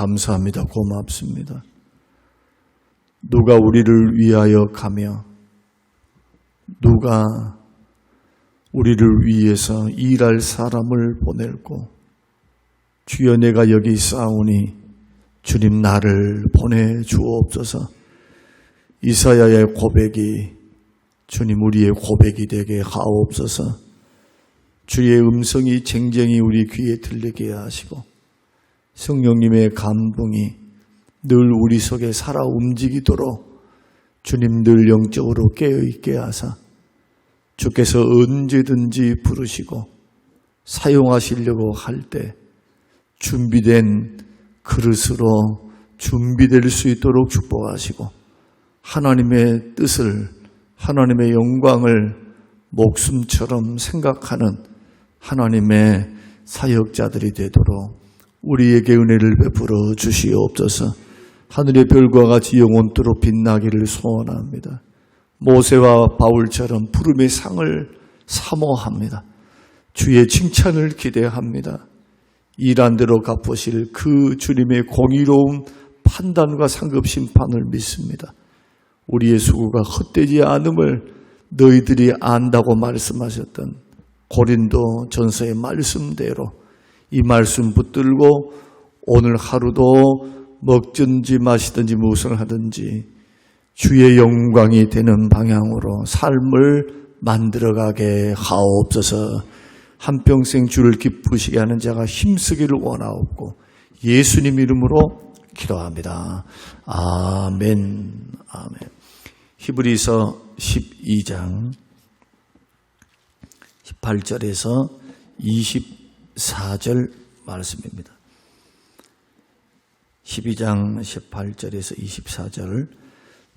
감사합니다. 고맙습니다. 누가 우리를 위하여 가며 누가 우리를 위해서 일할 사람을 보낼고 주여 내가 여기 있사오니 주님 나를 보내주옵소서. 이사야의 고백이 주님 우리의 고백이 되게 하옵소서. 주의 음성이 쟁쟁히 우리 귀에 들리게 하시고 성령님의 감동이 늘 우리 속에 살아 움직이도록 주님 늘 영적으로 깨어있게 하사 주께서 언제든지 부르시고 사용하시려고 할 때 준비된 그릇으로 준비될 수 있도록 축복하시고 하나님의 뜻을 하나님의 영광을 목숨처럼 생각하는 하나님의 사역자들이 되도록 우리에게 은혜를 베풀어 주시옵소서. 하늘의 별과 같이 영원토록 빛나기를 소원합니다. 모세와 바울처럼 부름의 상을 사모합니다. 주의 칭찬을 기대합니다. 일한 대로 갚으실 그 주님의 공의로운 판단과 상급 심판을 믿습니다. 우리의 수고가 헛되지 않음을 너희들이 안다고 말씀하셨던 고린도 전서의 말씀대로 이 말씀 붙들고 오늘 하루도 먹든지 마시든지 무엇을 하든지 주의 영광이 되는 방향으로 삶을 만들어가게 하옵소서. 한평생 주를 기쁘시게 하는 자가 힘쓰기를 원하옵고 예수님 이름으로 기도합니다. 아멘. 아멘. 히브리서 12장 18절에서 24절 말씀입니다. 12장 18절에서 24절.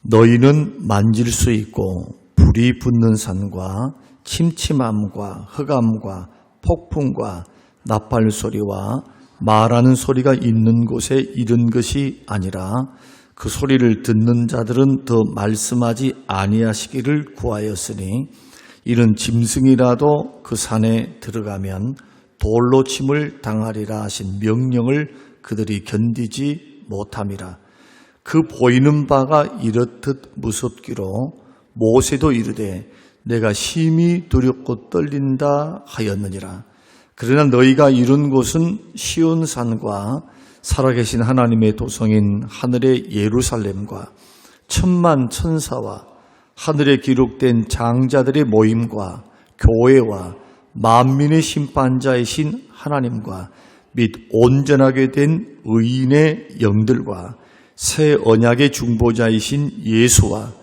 너희는 만질 수 있고 불이 붙는 산과 침침함과 흑암과 폭풍과 나팔 소리와 말하는 소리가 있는 곳에 이른 것이 아니라 그 소리를 듣는 자들은 더 말씀하지 아니하시기를 구하였으니 이는 짐승이라도 그 산에 들어가면 돌로 침을 당하리라 하신 명령을 그들이 견디지 못함이라. 그 보이는 바가 이렇듯 무섭기로 모세도 이르되 내가 심히 두렵고 떨린다 하였느니라. 그러나 너희가 이룬 곳은 시온산과 살아계신 하나님의 도성인 하늘의 예루살렘과 천만 천사와 하늘에 기록된 장자들의 모임과 교회와 만민의 심판자이신 하나님과 및 온전하게 된 의인의 영들과 새 언약의 중보자이신 예수와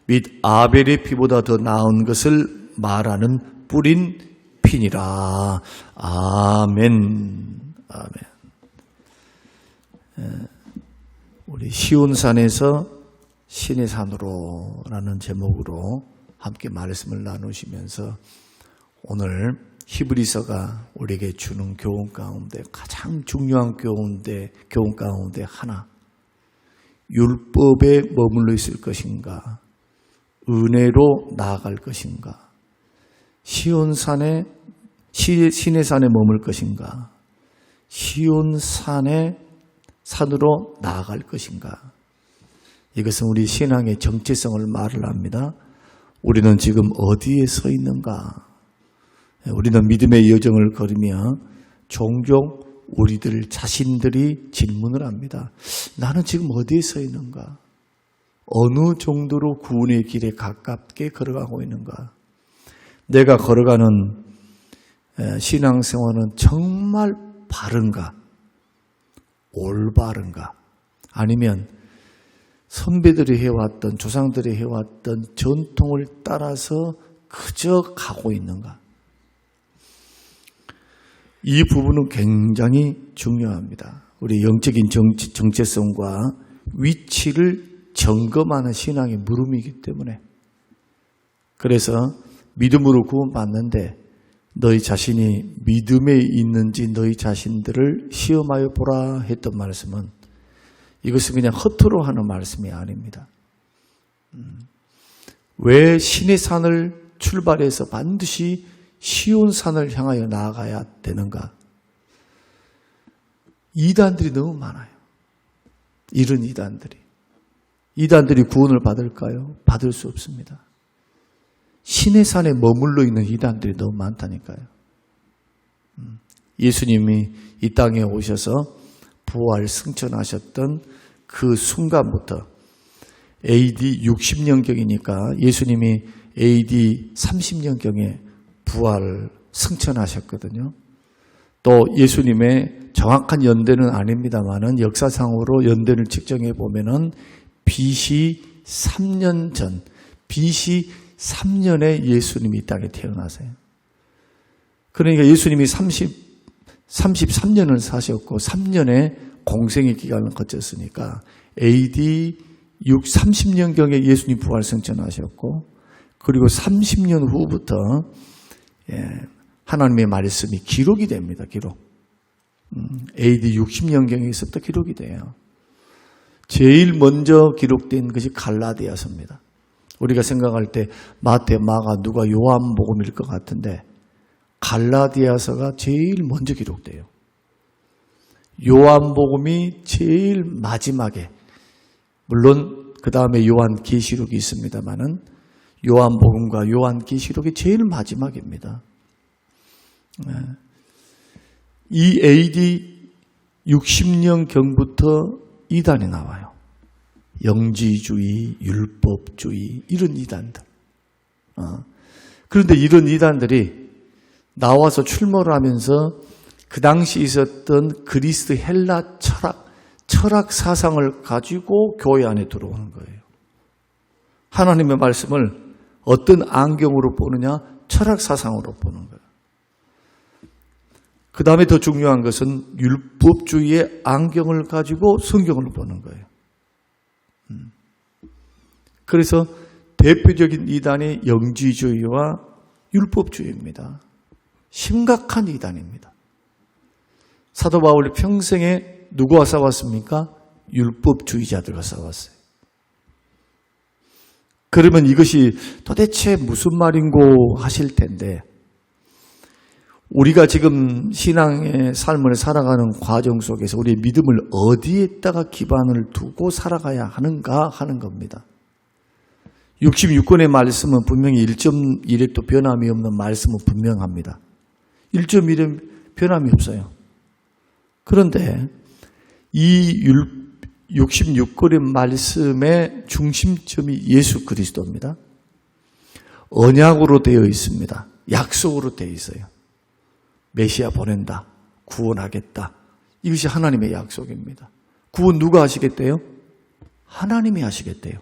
및 아벨의 피보다 더 나은 것을 말하는 뿌린 피니라. 아멘. 아멘. 우리 시온산에서 신의 산으로 라는 제목으로 함께 말씀을 나누시면서 오늘 히브리서가 우리에게 주는 교훈 가운데 가장 중요한 교훈 가운데 하나, 율법에 머물러 있을 것인가, 은혜로 나아갈 것인가, 시온산에 신의 산에 머물 것인가, 시온산의 산으로 나아갈 것인가. 이것은 우리 신앙의 정체성을 말을 합니다. 우리는 지금 어디에 서 있는가? 우리는 믿음의 여정을 걸으며 종종 우리들 자신들이 질문을 합니다. 나는 지금 어디에 서 있는가? 어느 정도로 구원의 길에 가깝게 걸어가고 있는가? 내가 걸어가는 신앙생활은 정말 바른가? 올바른가? 아니면 선배들이 해왔던, 조상들이 해왔던 전통을 따라서 그저 가고 있는가? 이 부분은 굉장히 중요합니다. 우리 영적인 정체성과 위치를 점검하는 신앙의 물음이기 때문에. 그래서 믿음으로 구원받는데 너희 자신이 믿음에 있는지 너희 자신들을 시험하여 보라 했던 말씀은 이것은 그냥 허투루 하는 말씀이 아닙니다. 왜 신의 산을 출발해서 반드시 시온산을 향하여 나아가야 되는가? 이단들이 너무 많아요. 이런 이단들이 구원을 받을까요? 받을 수 없습니다. 신의 산에 머물러 있는 이단들이 너무 많다니까요. 예수님이 이 땅에 오셔서 부활 승천하셨던 그 순간부터 AD 60년경이니까 예수님이 AD 30년경에 부활 승천하셨거든요. 또 예수님의 정확한 연대는 아닙니다만은 역사상으로 연대를 측정해 보면은 BC 3년 전, BC 3년에 예수님이 이 땅에 태어나세요. 그러니까 예수님이 33년을 사셨고 3년의 공생의 기간을 거쳤으니까 AD 30년경에 예수님 부활 승천하셨고 그리고 30년 후부터 하나님의 말씀이 기록이 됩니다. 기록. AD 60년경에서부터 기록이 돼요. 제일 먼저 기록된 것이 갈라디아서입니다. 우리가 생각할 때 마태, 마가, 누가, 요한복음일 것 같은데 갈라디아서가 제일 먼저 기록돼요. 요한복음이 제일 마지막에, 물론 그 다음에 요한계시록이 있습니다만은 요한복음과 요한계시록이 제일 마지막입니다. 이 AD 60년경부터 이단이 나와요. 영지주의, 율법주의 이런 이단들. 그런데 이런 이단들이 나와서 출몰을 하면서 그 당시 있었던 그리스 헬라 철학 사상을 가지고 교회 안에 들어오는 거예요. 하나님의 말씀을 어떤 안경으로 보느냐? 철학 사상으로 보는 거예요. 그 다음에 더 중요한 것은 율법주의의 안경을 가지고 성경을 보는 거예요. 그래서 대표적인 이단이 영지주의와 율법주의입니다. 심각한 이단입니다. 사도 바울이 평생에 누구와 싸웠습니까? 율법주의자들과 싸웠어요. 그러면 이것이 도대체 무슨 말인고 하실 텐데 우리가 지금 신앙의 삶을 살아가는 과정 속에서 우리의 믿음을 어디에다가 기반을 두고 살아가야 하는가 하는 겁니다. 66권의 말씀은 분명히 1.1획도 변함이 없는 말씀은 분명합니다. 1.1은 변함이 없어요. 그런데 이 66권의 말씀의 중심점이 예수 그리스도입니다. 언약으로 되어 있습니다. 약속으로 되어 있어요. 메시아 보낸다. 구원하겠다. 이것이 하나님의 약속입니다. 구원 누가 하시겠대요? 하나님이 하시겠대요.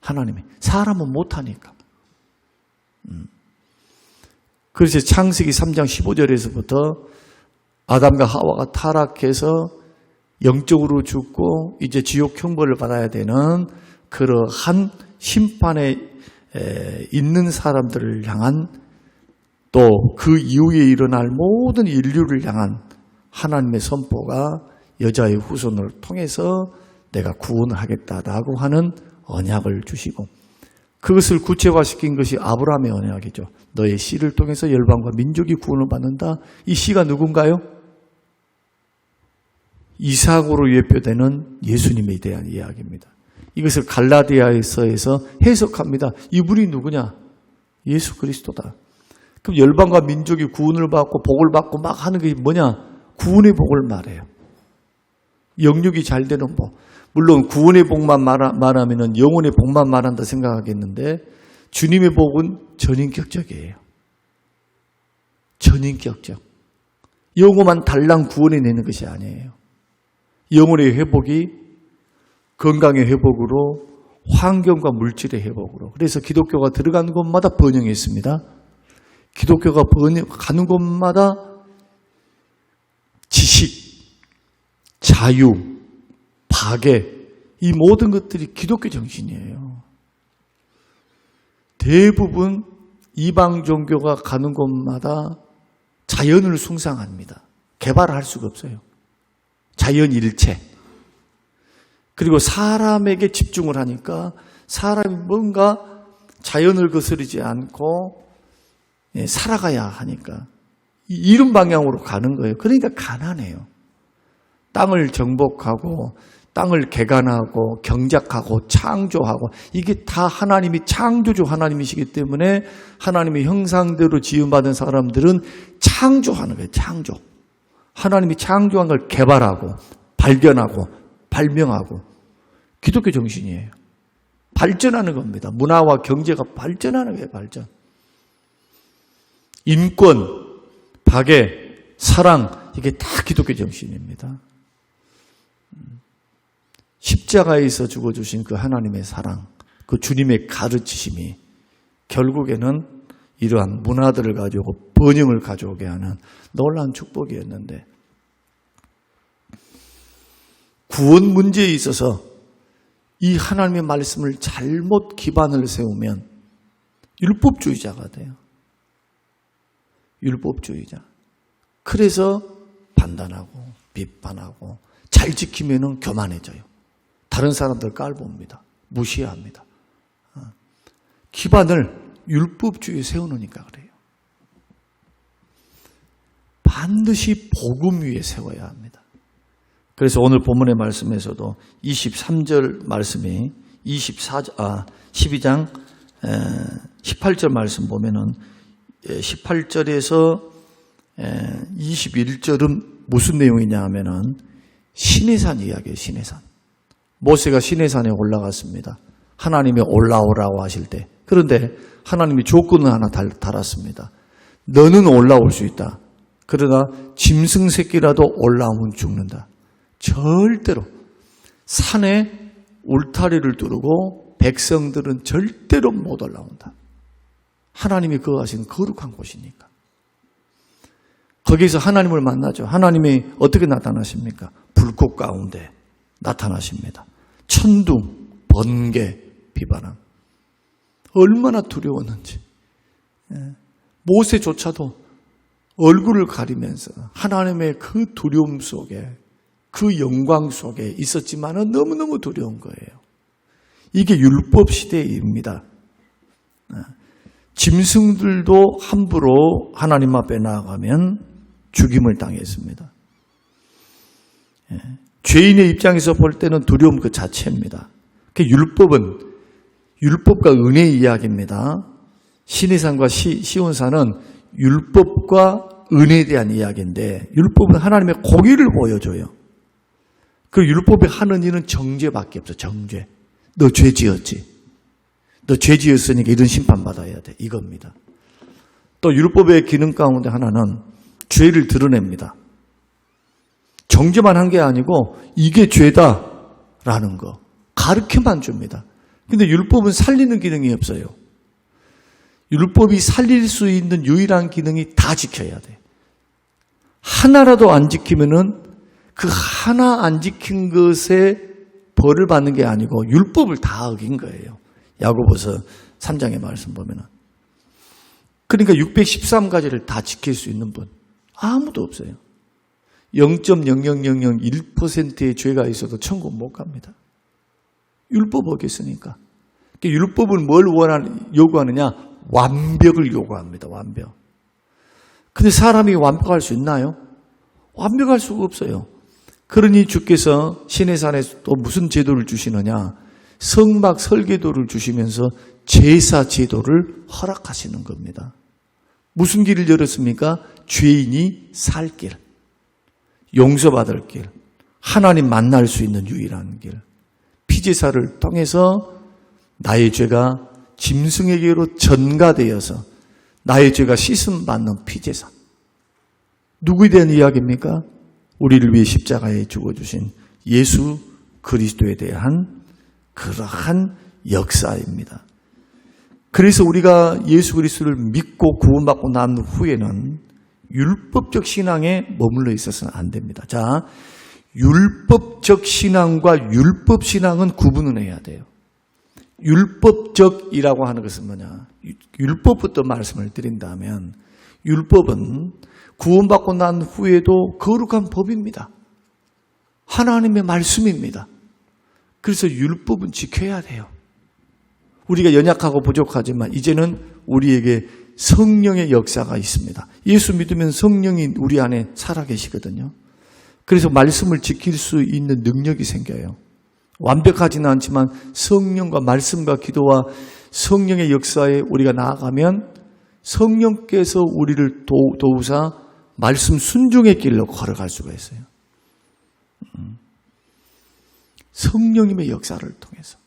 하나님이. 사람은 못하니까. 그래서 창세기 3장 15절에서부터 아담과 하와가 타락해서 영적으로 죽고 이제 지옥 형벌을 받아야 되는 그러한 심판에 있는 사람들을 향한 또 그 이후에 일어날 모든 인류를 향한 하나님의 선포가 여자의 후손을 통해서 내가 구원을 하겠다라고 하는 언약을 주시고 그것을 구체화시킨 것이 아브라함의 언약이죠. 너의 씨를 통해서 열방과 민족이 구원을 받는다. 이 씨가 누군가요? 이삭으로 예표되는 예수님에 대한 이야기입니다. 이것을 갈라디아서에서 해석합니다. 이분이 누구냐? 예수 그리스도다. 그럼 열방과 민족이 구원을 받고 복을 받고 막 하는 게 뭐냐? 구원의 복을 말해요. 영육이 잘 되는 복. 물론 구원의 복만 말하면 영혼의 복만 말한다 생각하겠는데 주님의 복은 전인격적이에요. 전인격적. 영혼만 달랑 구원해내는 것이 아니에요. 영혼의 회복이 건강의 회복으로 환경과 물질의 회복으로. 그래서 기독교가 들어가는 곳마다 번영이 있습니다. 기독교가 가는 곳마다 지식, 자유, 박애 이 모든 것들이 기독교 정신이에요. 대부분 이방 종교가 가는 곳마다 자연을 숭상합니다. 개발할 수가 없어요. 자연일체. 그리고 사람에게 집중을 하니까 사람이 뭔가 자연을 거스르지 않고 살아가야 하니까 이런 방향으로 가는 거예요. 그러니까 가난해요. 땅을 정복하고 땅을 개간하고 경작하고 창조하고 이게 다 하나님이 창조주 하나님이시기 때문에 하나님의 형상대로 지음받은 사람들은 창조하는 거예요. 창조. 하나님이 창조한 걸 개발하고 발견하고 발명하고 기독교 정신이에요. 발전하는 겁니다. 문화와 경제가 발전하는 거예요. 발전. 인권, 박애, 사랑 이게 다 기독교 정신입니다. 십자가에서 죽어주신 그 하나님의 사랑, 그 주님의 가르치심이 결국에는 이러한 문화들을 가지고 번영을 가져오게 하는 놀라운 축복이었는데 구원 문제에 있어서 이 하나님의 말씀을 잘못 기반을 세우면 율법주의자가 돼요. 율법주의자. 그래서 판단하고 비판하고 잘 지키면은 교만해져요. 다른 사람들 깔봅니다. 무시합니다. 기반을 율법주의에 세워놓으니까 그래요. 반드시 복음 위에 세워야 합니다. 그래서 오늘 본문의 말씀에서도 23절 말씀이 12장 18절 말씀 보면은 18절에서 21절은 무슨 내용이냐 하면은 시내산 이야기예요. 시내산. 모세가 시내산에 올라갔습니다. 하나님이 올라오라고 하실 때. 그런데 하나님이 조건을 하나 달았습니다. 너는 올라올 수 있다. 그러나 짐승 새끼라도 올라오면 죽는다. 절대로 산에 울타리를 두르고 백성들은 절대로 못 올라온다. 하나님이 거하신 거룩한 곳이니까. 거기서 하나님을 만나죠. 하나님이 어떻게 나타나십니까? 불꽃 가운데 나타나십니다. 천둥, 번개, 비바람. 얼마나 두려웠는지. 모세조차도 얼굴을 가리면서 하나님의 그 두려움 속에 그 영광 속에 있었지만은 너무너무 두려운 거예요. 이게 율법 시대입니다. 짐승들도 함부로 하나님 앞에 나아가면 죽임을 당했습니다. 죄인의 입장에서 볼 때는 두려움 그 자체입니다. 율법은 율법과 은혜의 이야기입니다. 시내산과 시온산은 율법과 은혜에 대한 이야기인데 율법은 하나님의 공의를 보여줘요. 그 율법이 하는 일은 정죄밖에 없어. 정죄. 너 죄 지었지. 너 죄 지었으니까 이런 심판받아야 돼. 이겁니다. 또 율법의 기능 가운데 하나는 죄를 드러냅니다. 정죄만 한 게 아니고 이게 죄다라는 거 가르쳐만 줍니다. 근데 율법은 살리는 기능이 없어요. 율법이 살릴 수 있는 유일한 기능이 다 지켜야 돼. 하나라도 안 지키면은 그 하나 안 지킨 것에 벌을 받는 게 아니고 율법을 다 어긴 거예요. 야고보서 3장의 말씀 보면은. 그러니까 613가지를 다 지킬 수 있는 분 아무도 없어요. 0.00001%의 죄가 있어도 천국 못 갑니다. 율법 어겼으니까. 율법은 뭘 요구하느냐? 완벽을 요구합니다. 완벽. 근데 사람이 완벽할 수 있나요? 완벽할 수가 없어요. 그러니 주께서 시내산에 또 무슨 제도를 주시느냐? 성막 설계도를 주시면서 제사 제도를 허락하시는 겁니다. 무슨 길을 열었습니까? 죄인이 살 길, 용서받을 길, 하나님 만날 수 있는 유일한 길. 피제사를 통해서 나의 죄가 짐승에게로 전가되어서 나의 죄가 씻음받는 피제사. 누구에 대한 이야기입니까? 우리를 위해 십자가에 죽어주신 예수 그리스도에 대한 그러한 역사입니다. 그래서 우리가 예수 그리스도를 믿고 구원받고 난 후에는 율법적 신앙에 머물러 있어서는 안 됩니다. 자, 율법적 신앙과 율법 신앙은 구분을 해야 돼요. 율법적이라고 하는 것은 뭐냐? 율법부터 말씀을 드린다면 율법은 구원받고 난 후에도 거룩한 법입니다. 하나님의 말씀입니다. 그래서 율법은 지켜야 돼요. 우리가 연약하고 부족하지만 이제는 우리에게 성령의 역사가 있습니다. 예수 믿으면 성령이 우리 안에 살아계시거든요. 그래서 말씀을 지킬 수 있는 능력이 생겨요. 완벽하지는 않지만 성령과 말씀과 기도와 성령의 역사에 우리가 나아가면 성령께서 우리를 도우사 말씀 순종의 길로 걸어갈 수가 있어요. 성령님의 역사를 통해서.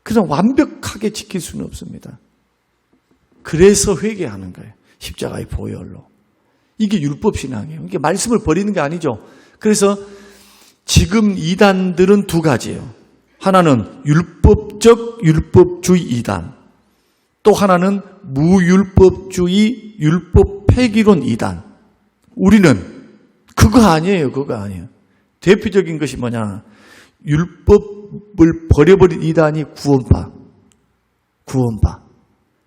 그래서 완벽하게 지킬 수는 없습니다. 그래서 회개하는 거예요. 십자가의 보혈로. 이게 율법신앙이에요. 이게 말씀을 버리는 게 아니죠. 그래서 지금 이단들은 두 가지예요. 하나는 율법적 율법주의 이단, 또 하나는 무율법주의 율법 폐기론 이단. 우리는 그거 아니에요. 그거 아니에요. 대표적인 것이 뭐냐? 율법을 버려버린 이단이 구원파.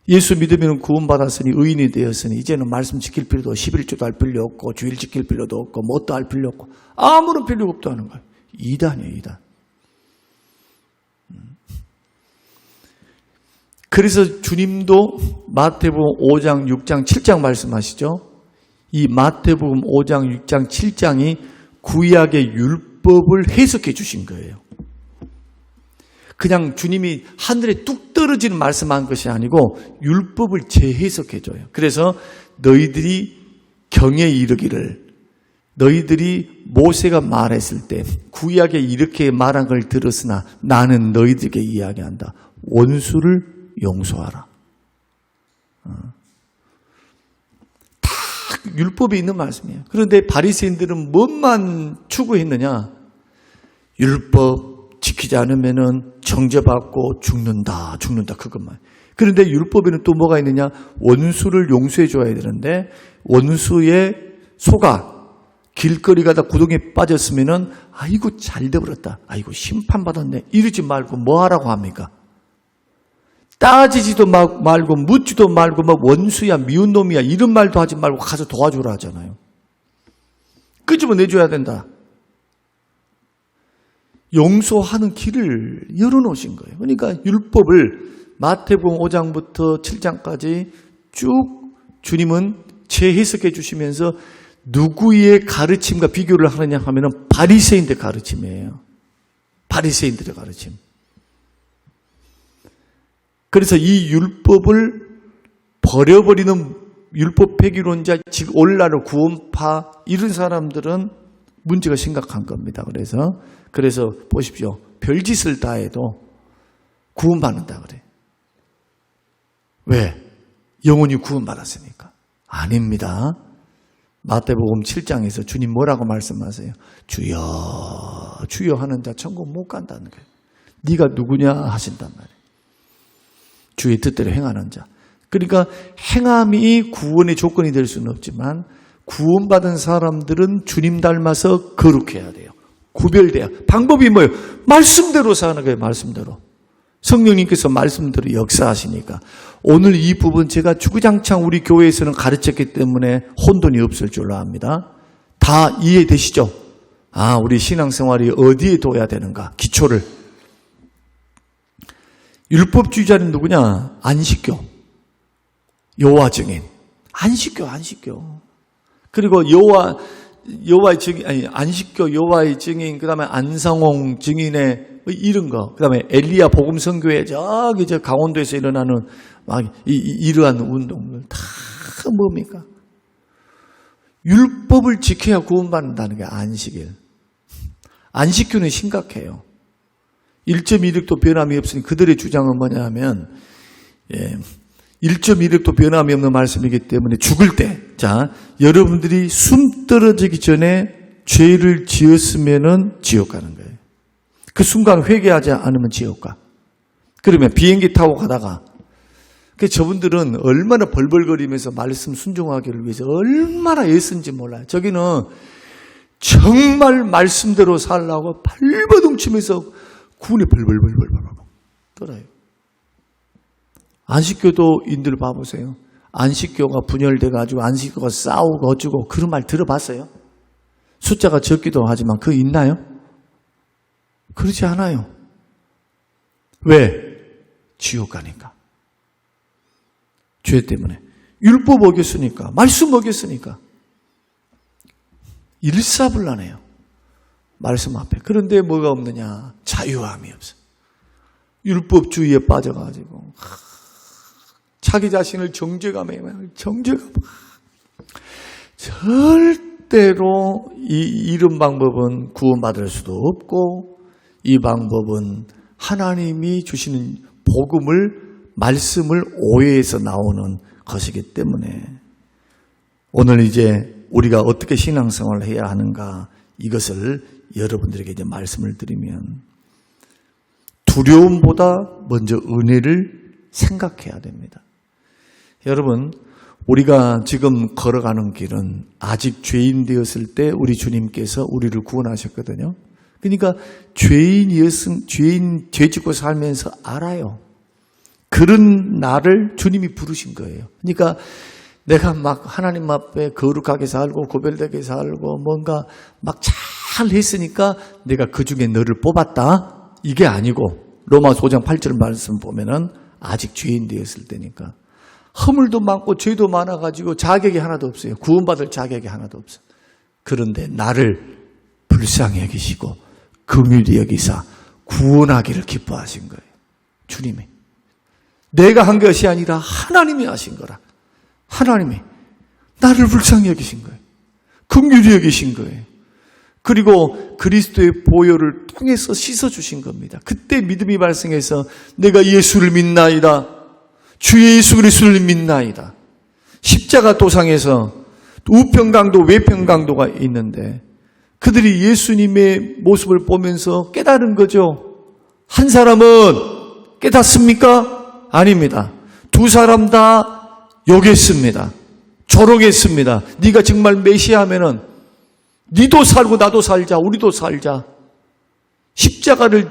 예수 믿으면 구원받았으니 의인이 되었으니 이제는 말씀 지킬 필요도 11조도 할 필요 없고 주일 지킬 필요도 없고 뭣도 할 필요 없고 아무런 필요가 없다 하는 거예요. 이단이에요. 이단. 그래서 주님도 마태복음 5장, 6장, 7장 말씀하시죠. 이 마태복음 5장, 6장, 7장이 구약의 율법을 해석해 주신 거예요. 그냥 주님이 하늘에 뚝 떨어지는 말씀한 것이 아니고 율법을 재해석해 줘요. 그래서 너희들이 경에 이르기를, 너희들이 모세가 말했을 때 구약에 이렇게 말한 걸 들었으나 나는 너희들에게 이야기한다. 원수를 용서하라. 다 율법에 있는 말씀이에요. 그런데 바리새인들은 뭐만 추구했느냐? 율법 지키지 않으면은 정죄받고 죽는다 그것만. 그런데 율법에는 또 뭐가 있느냐? 원수를 용서해 줘야 되는데 원수의 소가 길거리 가다 구덩이에 빠졌으면은 아이고 잘 돼버렸다, 아이고 심판받았네 이러지 말고 뭐 하라고 합니까? 따지지도 말고 묻지도 말고 막 원수야 미운 놈이야 이런 말도 하지 말고 가서 도와주라 하잖아요. 끄집어내줘야 된다. 용서하는 길을 열어놓으신 거예요. 그러니까 율법을 마태복음 5장부터 7장까지 쭉 주님은 재해석해 주시면서 누구의 가르침과 비교를 하느냐 하면 바리새인들의 가르침이에요. 바리새인들의 가르침. 그래서 이 율법을 버려버리는 율법 폐기론자, 즉 오늘날 구원파 이런 사람들은 문제가 심각한 겁니다. 그래서 보십시오. 별짓을 다 해도 구원받는다 그래. 왜? 영원히 구원받았으니까. 아닙니다. 마태복음 7장에서 주님 뭐라고 말씀하세요? 주여 주여 하는 자 천국 못 간다는 거예요. 네가 누구냐 하신단 말이에요. 주의 뜻대로 행하는 자. 그러니까 행함이 구원의 조건이 될 수는 없지만 구원받은 사람들은 주님 닮아서 거룩해야 돼요. 구별돼야. 방법이 뭐예요? 말씀대로 사는 거예요. 말씀대로. 성령님께서 말씀대로 역사하시니까. 오늘 이 부분 제가 주구장창 우리 교회에서는 가르쳤기 때문에 혼돈이 없을 줄로 압니다. 다 이해되시죠? 우리 신앙생활이 어디에 둬야 되는가? 기초를. 율법주의자는 누구냐? 안식교. 여호와 증인. 안식교. 그리고 여호와의 증인, 안식교 여호와의 증인, 그 다음에 안상홍 증인의 이런 거, 그 다음에 엘리야 복음선교회 저기 저 강원도에서 일어나는 이러한 운동들 다 뭡니까? 율법을 지켜야 구원받는다는 게 안식일. 안식교는 심각해요. 1.16도 변함이 없으니 그들의 주장은 뭐냐 하면 1.16도 변함이 없는 말씀이기 때문에 죽을 때, 여러분들이 숨 떨어지기 전에 죄를 지었으면은 지옥 가는 거예요. 그 순간 회개하지 않으면 지옥 가. 그러면 비행기 타고 가다가 저분들은 얼마나 벌벌거리면서 말씀 순종하기를 위해서 얼마나 애쓴지 몰라요. 저기는 정말 말씀대로 살라고 발버둥 치면서 군이 벌벌벌벌 떨어요. 안식교도 인들 봐보세요. 안식교가 분열돼가지고 안식교가 싸우고 어쩌고 그런 말 들어봤어요? 숫자가 적기도 하지만 그거 있나요? 그렇지 않아요. 왜? 지옥 가니까. 죄 때문에. 율법 어겼으니까. 말씀 어겼으니까. 일사불란해요. 말씀 앞에. 그런데 뭐가 없느냐? 자유함이 없어. 율법주의에 빠져가지고 자기 자신을 정죄감에 절대로 이런 방법은 구원받을 수도 없고, 이 방법은 하나님이 주시는 말씀을 오해해서 나오는 것이기 때문에 오늘 이제 우리가 어떻게 신앙생활을 해야 하는가, 이것을 여러분들에게 이제 말씀을 드리면, 두려움보다 먼저 은혜를 생각해야 됩니다. 여러분, 우리가 지금 걸어가는 길은 아직 죄인 되었을 때 우리 주님께서 우리를 구원하셨거든요. 그러니까 죄 짓고 살면서 알아요. 그런 나를 주님이 부르신 거예요. 그러니까 내가 막 하나님 앞에 거룩하게 살고 고별되게 살고 뭔가 막 잘 했으니까 내가 그 중에 너를 뽑았다, 이게 아니고, 로마서 5장 8절 말씀 보면은 아직 죄인 되었을 때니까 허물도 많고 죄도 많아가지고 자격이 하나도 없어요. 구원받을 자격이 하나도 없어요. 그런데 나를 불쌍히 여기시고 긍휼히 여기사 구원하기를 기뻐하신 거예요. 주님이. 내가 한 것이 아니라 하나님이 하신 거라. 하나님이 나를 불쌍히 여기신 거예요. 긍휼히 여기신 거예요. 그리고 그리스도의 보혈을 통해서 씻어주신 겁니다. 그때 믿음이 발생해서 내가 예수를 믿나이다, 주 예수 그리스도를 믿나이다. 십자가 도상에서 우편강도 외편강도가 있는데 그들이 예수님의 모습을 보면서 깨달은 거죠. 한 사람은 깨닫습니까? 아닙니다. 두 사람 다 욕했습니다. 조롱했습니다. 네가 정말 메시아면은 니도 살고 나도 살자, 우리도 살자. 십자가를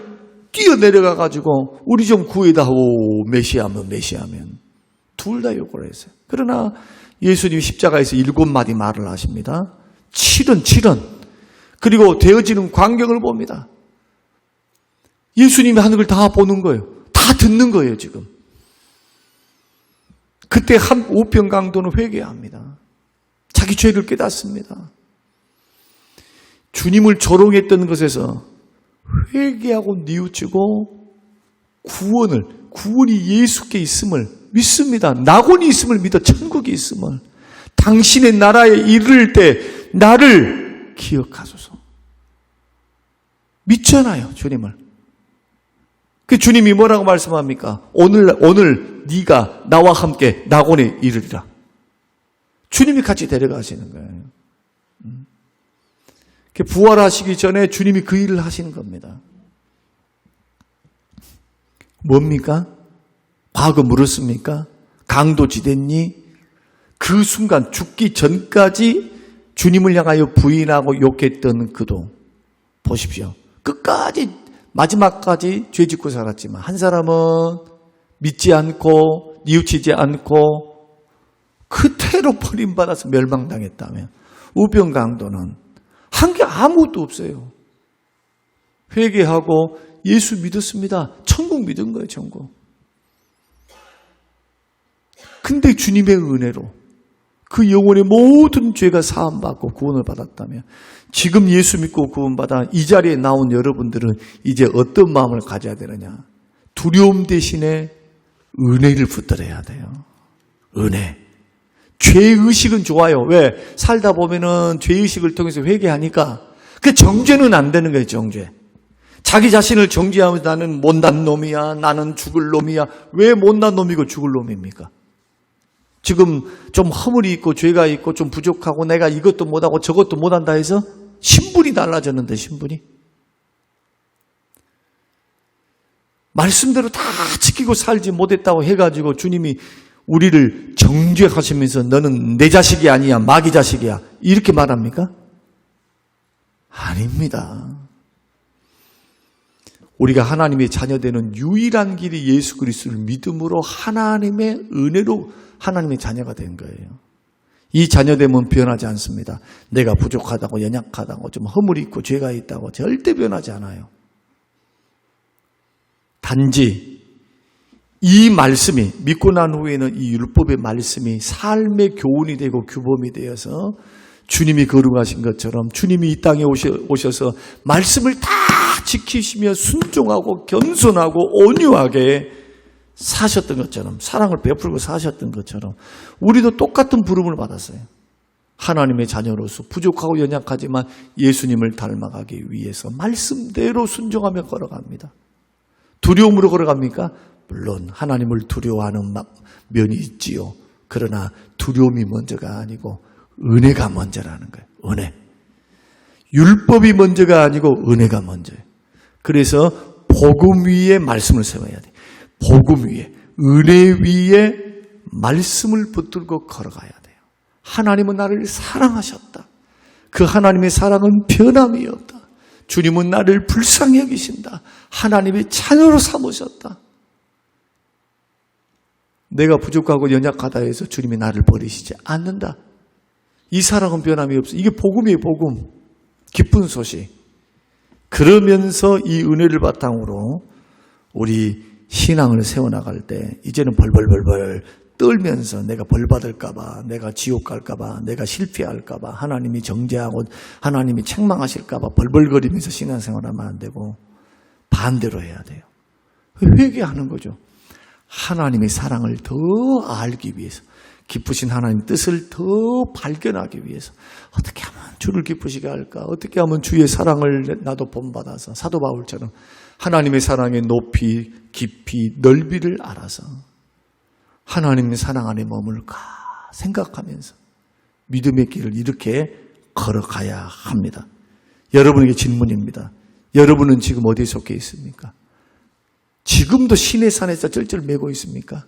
뛰어내려가 가지고 우리 좀 구해다오, 메시아면. 둘 다 욕을 했어요. 그러나 예수님이 십자가에서 7마디 말을 하십니다. 7은. 그리고 되어지는 광경을 봅니다. 예수님이 하는 걸 다 보는 거예요. 다 듣는 거예요, 지금. 그때 한 우편강도는 회개합니다. 자기 죄를 깨닫습니다. 주님을 조롱했던 것에서 회개하고 뉘우치고 구원이 예수께 있음을 믿습니다. 낙원이 있음을 믿어, 천국이 있음을. 당신의 나라에 이를 때 나를 기억하소서. 믿잖아요, 주님을. 그 주님이 뭐라고 말씀합니까? 오늘 네가 나와 함께 낙원에 이르리라. 주님이 같이 데려가시는 거예요. 부활하시기 전에 주님이 그 일을 하시는 겁니다. 뭡니까? 과거 물었습니까? 강도지댔니? 그 순간 죽기 전까지 주님을 향하여 부인하고 욕했던 그도 보십시오. 끝까지 마지막까지 죄 짓고 살았지만 한 사람은 믿지 않고 뉘우치지 않고 그대로 버림받아서 멸망당했다면, 우병강도는 한 게 아무것도 없어요. 회개하고 예수 믿었습니다. 천국 믿은 거예요, 천국. 근데 주님의 은혜로 그 영혼의 모든 죄가 사함받고 구원을 받았다면, 지금 예수 믿고 구원받아 이 자리에 나온 여러분들은 이제 어떤 마음을 가져야 되느냐? 두려움 대신에 은혜를 붙들어야 돼요. 은혜. 죄의식은 좋아요. 왜? 살다 보면은 죄의식을 통해서 회개하니까. 그 정죄는 안 되는 거예요, 정죄. 자기 자신을 정죄하면서 나는 못난 놈이야, 나는 죽을 놈이야. 왜 못난 놈이고 죽을 놈입니까? 지금 좀 허물이 있고 죄가 있고 좀 부족하고 내가 이것도 못하고 저것도 못한다 해서 신분이 달라졌는데, 신분이. 말씀대로 다 지키고 살지 못했다고 해가지고 주님이 우리를 정죄하시면서 너는 내 자식이 아니야, 마귀 자식이야, 이렇게 말합니까? 아닙니다. 우리가 하나님의 자녀되는 유일한 길이 예수 그리스도를 믿음으로 하나님의 은혜로 하나님의 자녀가 된 거예요. 이 자녀됨은 변하지 않습니다. 내가 부족하다고, 연약하다고, 좀 허물이 있고 죄가 있다고 절대 변하지 않아요. 단지 이 말씀이, 믿고 난 후에는 이 율법의 말씀이 삶의 교훈이 되고 규범이 되어서 주님이 거룩하신 것처럼 주님이 이 땅에 오셔서 말씀을 다 지키시며 순종하고 겸손하고 온유하게 사셨던 것처럼, 사랑을 베풀고 사셨던 것처럼 우리도 똑같은 부름을 받았어요. 하나님의 자녀로서 부족하고 연약하지만 예수님을 닮아가기 위해서 말씀대로 순종하며 걸어갑니다. 두려움으로 걸어갑니까? 물론 하나님을 두려워하는 면이 있지요. 그러나 두려움이 먼저가 아니고 은혜가 먼저라는 거예요. 은혜. 율법이 먼저가 아니고 은혜가 먼저예요. 그래서 복음 위에 말씀을 세워야 돼요. 복음 위에, 은혜 위에 말씀을 붙들고 걸어가야 돼요. 하나님은 나를 사랑하셨다. 그 하나님의 사랑은 변함이 없다. 주님은 나를 불쌍히 여기신다. 하나님의 자녀로 삼으셨다. 내가 부족하고 연약하다 해서 주님이 나를 버리시지 않는다. 이 사랑은 변함이 없어. 이게 복음이에요, 복음. 기쁜 소식. 그러면서 이 은혜를 바탕으로 우리 신앙을 세워나갈 때 이제는 벌벌벌벌 떨면서 내가 벌 받을까봐, 내가 지옥 갈까봐, 내가 실패할까봐, 하나님이 정죄하고 하나님이 책망하실까봐 벌벌거리면서 신앙생활하면 안 되고 반대로 해야 돼요. 회개하는 거죠. 하나님의 사랑을 더 알기 위해서, 기쁘신 하나님의 뜻을 더 발견하기 위해서 어떻게 하면 주를 기쁘시게 할까? 어떻게 하면 주의 사랑을 나도 본받아서 사도 바울처럼 하나님의 사랑의 높이, 깊이, 넓이를 알아서 하나님의 사랑 안에 머물까 생각하면서 믿음의 길을 이렇게 걸어가야 합니다. 여러분에게 질문입니다. 여러분은 지금 어디에 속해 있습니까? 지금도 신의 산에서 쩔쩔 매고 있습니까?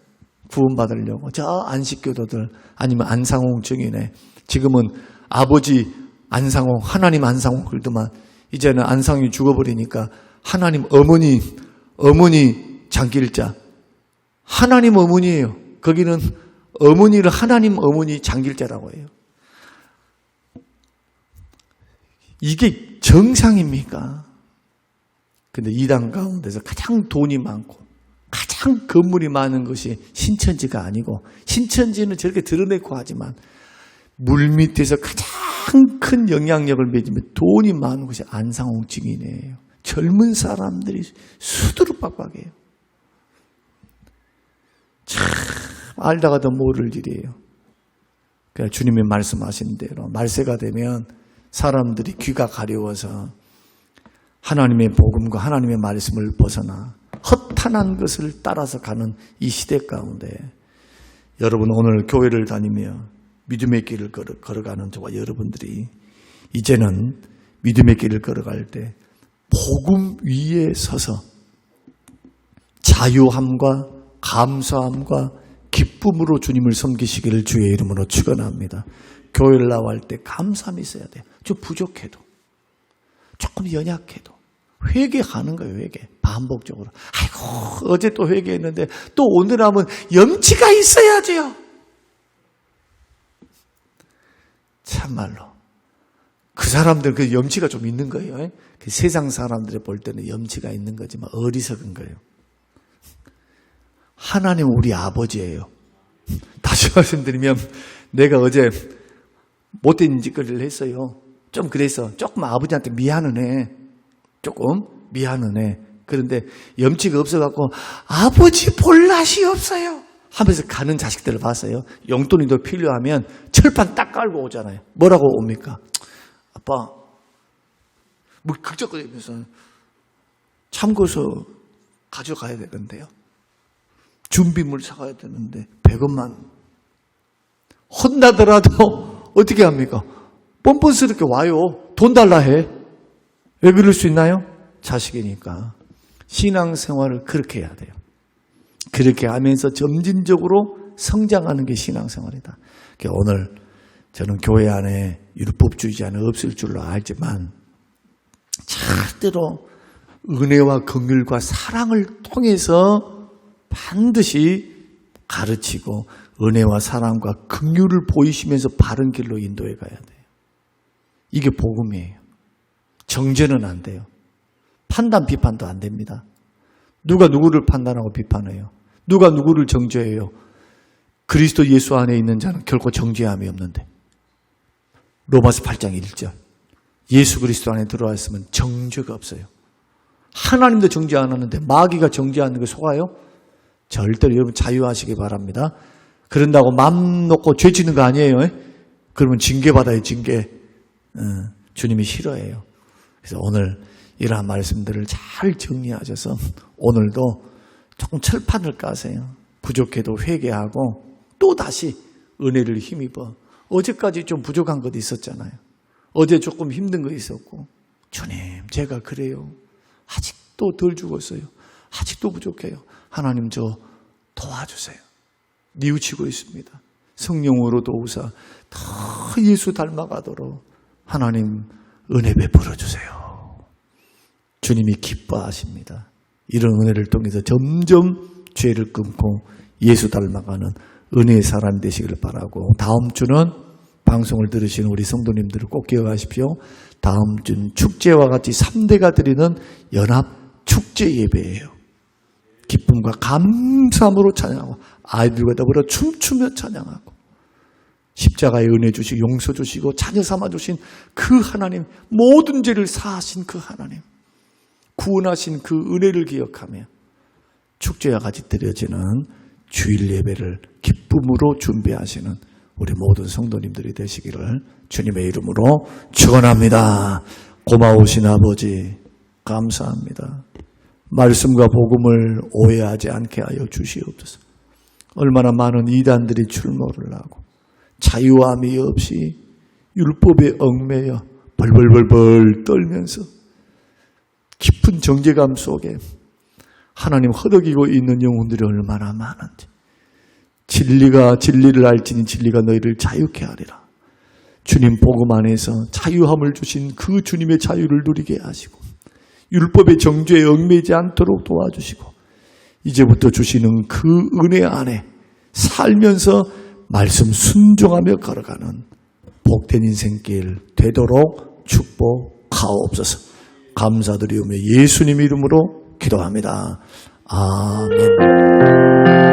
구원받으려고. 저 안식교도들 아니면 안상홍 증인회, 지금은 아버지 안상홍, 하나님 안상홍 그러더만 이제는 안상이 죽어버리니까 하나님 어머니 장길자, 하나님 어머니예요. 거기는 어머니를 하나님 어머니 장길자라고 해요. 이게 정상입니까? 근데 이단 가운데서 가장 돈이 많고 가장 건물이 많은 것이 신천지가 아니고, 신천지는 저렇게 드러내고 하지만 물밑에서 가장 큰 영향력을 맺으며 돈이 많은 것이 안상홍 증인이에요. 젊은 사람들이 수두룩박박해요. 참 알다가도 모를 일이에요. 그러니까 주님이 말씀하신 대로 말세가 되면 사람들이 귀가 가려워서 하나님의 복음과 하나님의 말씀을 벗어나 허탄한 것을 따라서 가는 이 시대 가운데 여러분 오늘 교회를 다니며 믿음의 길을 걸어가는 저와 여러분들이 이제는 믿음의 길을 걸어갈 때 복음 위에 서서 자유함과 감사함과 기쁨으로 주님을 섬기시기를 주의 이름으로 축원합니다. 교회를 나갈 때 감사함이 있어야 돼요. 좀 부족해도, 조금 연약해도 회개하는 거예요. 회개. 반복적으로. 아이고 어제 또 회개했는데 또 오늘 하면 염치가 있어야지요. 참말로 그 사람들 그 염치가 좀 있는 거예요. 그 세상 사람들이 볼 때는 염치가 있는 거지만 어리석은 거예요. 하나님은 우리 아버지예요. 다시 말씀드리면 내가 어제 못된 짓거리를 했어요. 좀 그래서 조금 아버지한테 미안은 해. 조금 미안은 해. 그런데 염치가 없어갖고 아버지 볼 낯이 없어요 하면서 가는 자식들을 봤어요. 용돈이 더 필요하면 철판 딱 깔고 오잖아요. 뭐라고 옵니까? 아빠 뭐 극적거리면서 참고서 가져가야 되는데요. 준비물 사가야 되는데 100원만. 혼나더라도 어떻게 합니까? 뻔뻔스럽게 와요. 돈 달라 해. 왜 그럴 수 있나요? 자식이니까. 신앙생활을 그렇게 해야 돼요. 그렇게 하면서 점진적으로 성장하는 게 신앙생활이다. 오늘 저는 교회 안에 율법주의자는 없을 줄로 알지만 절대로 은혜와 긍휼과 사랑을 통해서 반드시 가르치고 은혜와 사랑과 긍휼을 보이시면서 바른 길로 인도해 가야 돼요. 이게 복음이에요. 정죄는 안 돼요. 판단, 비판도 안 됩니다. 누가 누구를 판단하고 비판해요? 누가 누구를 정죄해요? 그리스도 예수 안에 있는 자는 결코 정죄함이 없는데 로마서 8장 1절. 예수 그리스도 안에 들어와 있으면 정죄가 없어요. 하나님도 정죄 안 하는데 마귀가 정죄하는 게 속아요? 절대로 여러분 자유하시기 바랍니다. 그런다고 맘 놓고 죄 짓는 거 아니에요. 그러면 징계받아요, 징계. 주님이 싫어해요. 그래서 오늘 이러한 말씀들을 잘 정리하셔서 오늘도 조금 철판을 까세요. 부족해도 회개하고 또 다시 은혜를 힘입어. 어제까지 좀 부족한 것도 있었잖아요. 어제 조금 힘든 거 있었고, 주님 제가 그래요. 아직도 덜 죽었어요. 아직도 부족해요. 하나님 저 도와주세요. 뉘우치고 있습니다. 성령으로 도우사 더 예수 닮아가도록 하나님 은혜 베풀어 주세요. 주님이 기뻐하십니다. 이런 은혜를 통해서 점점 죄를 끊고 예수 닮아가는 은혜의 사람 되시길 바라고, 다음 주는 방송을 들으시는 우리 성도님들을 꼭 기억하십시오. 다음 주는 축제와 같이 3대가 드리는 연합 축제 예배예요. 기쁨과 감사함으로 찬양하고 아이들과 더불어 춤추며 찬양하고 십자가의 은혜 주시고 용서 주시고 자녀 삼아 주신 그 하나님, 모든 죄를 사하신 그 하나님, 구원하신 그 은혜를 기억하며 축제와 같이 드려지는 주일 예배를 기쁨으로 준비하시는 우리 모든 성도님들이 되시기를 주님의 이름으로 축원합니다. 고마우신 아버지 감사합니다. 말씀과 복음을 오해하지 않게 하여 주시옵소서. 얼마나 많은 이단들이 출몰을 하고 자유함이 없이 율법에 얽매여 벌벌벌벌 떨면서 깊은 정죄감 속에 하나님 허덕이고 있는 영혼들이 얼마나 많은지, 진리를 알지니 진리가 너희를 자유케 하리라. 주님 복음 안에서 자유함을 주신 그 주님의 자유를 누리게 하시고 율법의 정죄에 얽매이지 않도록 도와주시고 이제부터 주시는 그 은혜 안에 살면서 말씀 순종하며 걸어가는 복된 인생길 되도록 축복하옵소서. 감사드리오며 예수님 이름으로 기도합니다. 아멘.